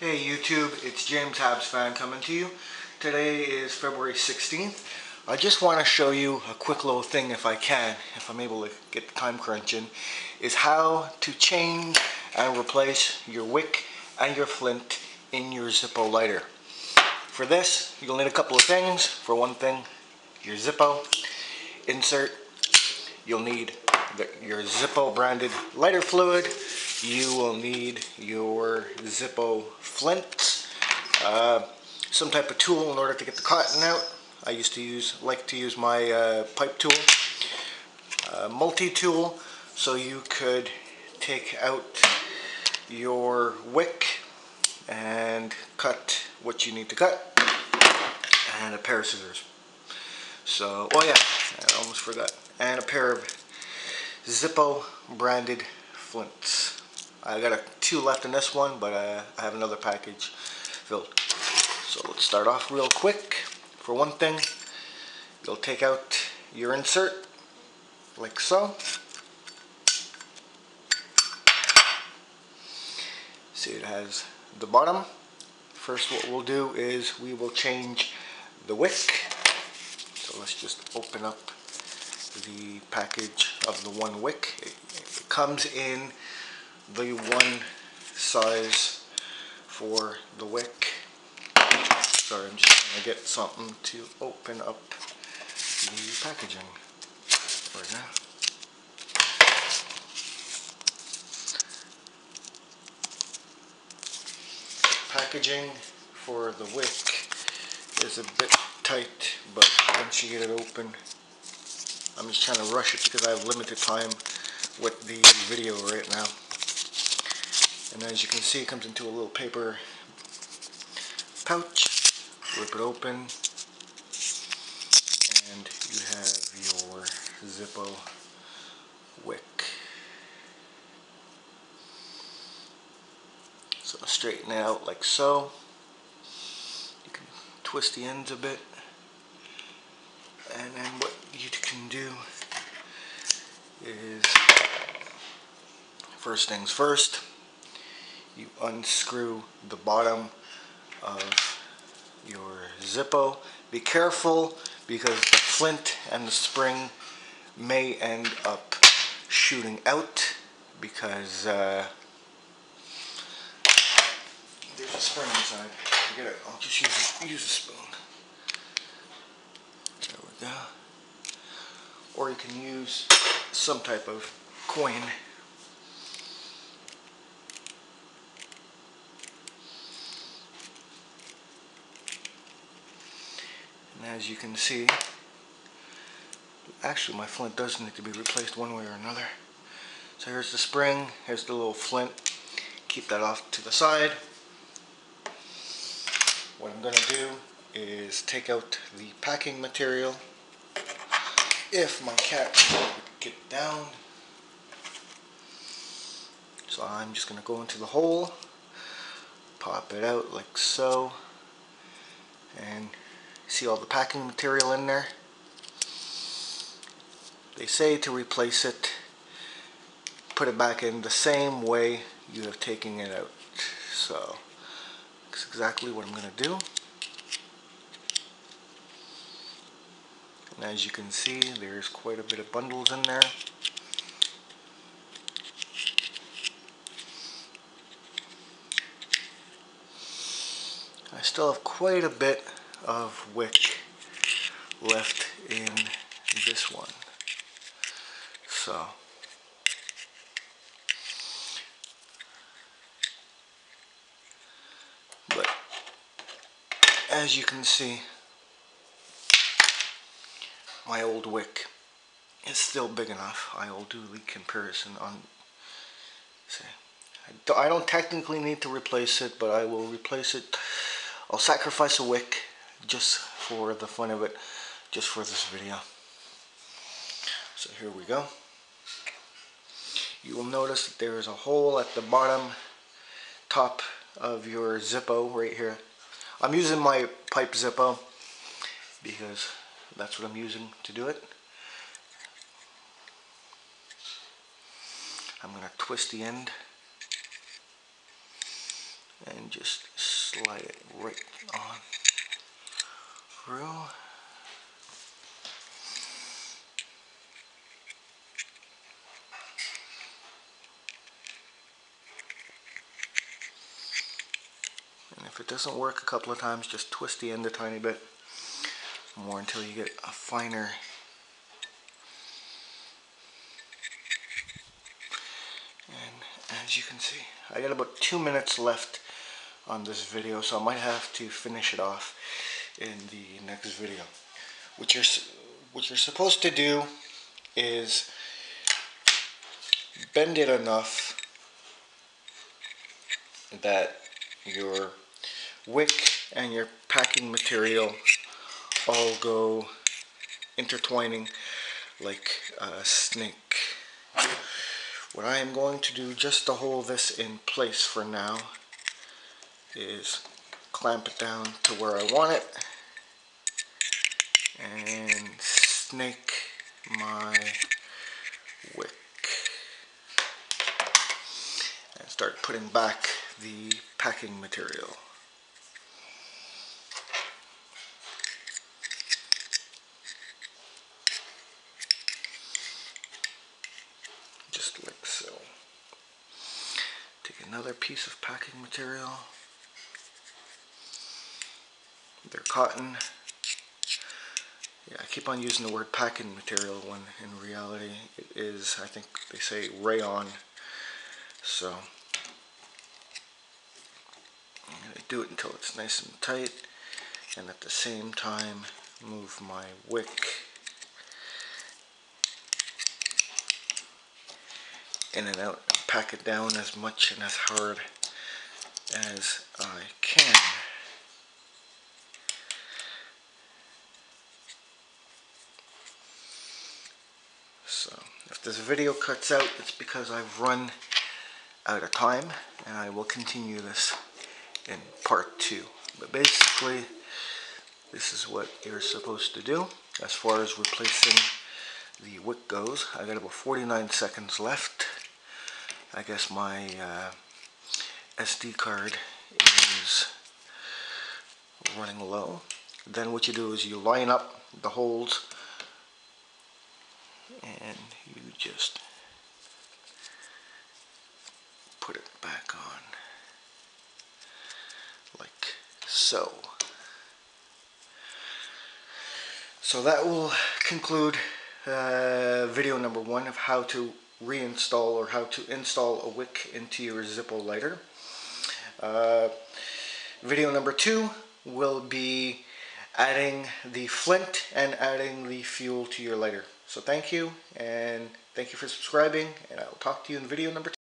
Hey YouTube, it's James Habs fan coming to you. Today is February 16th. I just want to show you a quick little thing if I can, if I'm able to get the time crunch in, is how to change and replace your wick and your flint in your Zippo lighter. For this, you'll need a couple of things. For one thing, your Zippo insert. You'll need your Zippo branded lighter fluid. You will need your Zippo flint, some type of tool in order to get the cotton out. I like to use my pipe tool, multi-tool, so you could take out your wick and cut what you need to cut, and a pair of scissors. So, oh yeah, I almost forgot. And a pair of Zippo branded flints. I got two left in this one, but I have another package filled. So let's start off real quick. For one thing, you'll take out your insert, like so. See, it has the bottom. First, what we'll do is we will change the wick. So let's just open up the package of the one wick. It comes in the one size for the wick. Sorry, I'm just trying to get something to open up the packaging. There we go. Packaging for the wick is a bit tight, but once you get it open, I'm just trying to rush it because I have limited time with the video right now. And as you can see, it comes into a little paper pouch. Rip it open, and you have your Zippo wick. So straighten it out like so. You can twist the ends a bit, and then what you can do is, first things first, you unscrew the bottom of your Zippo. Be careful because the flint and the spring may end up shooting out because there's a spring inside. Forget it. I'll just use a spoon. There we go. Or you can use some type of coin. And as you can see, actually my flint does need to be replaced one way or another. So here's the spring, here's the little flint. Keep that off to the side. What I'm going to do is take out the packing material. If my cat would get down. So I'm just going to go into the hole, pop it out like so, and see all the packing material in there. They say to replace it, put it back in the same way you have taken it out. So that's exactly what I'm going to do. And as you can see, there's quite a bit of bundles in there. I still have quite a bit of wick left in this one. So but as you can see, my old wick is still big enough. I will do the comparison on, say, I don't technically need to replace it, but I will replace it. I'll sacrifice a wick just for the fun of it, just for this video. So here we go. You will notice that there is a hole at the bottom top of your Zippo right here. I'm using my pipe Zippo because that's what I'm using to do it. I'm going to twist the end and just slide it right on through. And if it doesn't work a couple of times, just twist the end a tiny bit more until you get a finer. And as you can see, I got about 2 minutes left on this video, so I might have to finish it off in the next video. What you're supposed to do is bend it enough that your wick and your packing material all go intertwining like a snake. What I am going to do just to hold this in place for now is clamp it down to where I want it and snake my wick and start putting back the packing material. Just like so. Take another piece of packing material. They're cotton. Yeah, I keep on using the word packing material when in reality it is, I think they say rayon. So I'm going to do it until it's nice and tight, and at the same time move my wick in and out and pack it down as much and as hard as I can. So if this video cuts out, it's because I've run out of time, and I will continue this in part 2. But basically, this is what you're supposed to do as far as replacing the wick goes. I got about 49 seconds left. I guess my SD card is running low. Then what you do is you line up the holes and you just put it back on like so. So that will conclude video number 1 of how to reinstall or how to install a wick into your Zippo lighter. Video number 2 will be adding the flint and adding the fuel to your lighter. So thank you, and thank you for subscribing, and I will talk to you in video number 2.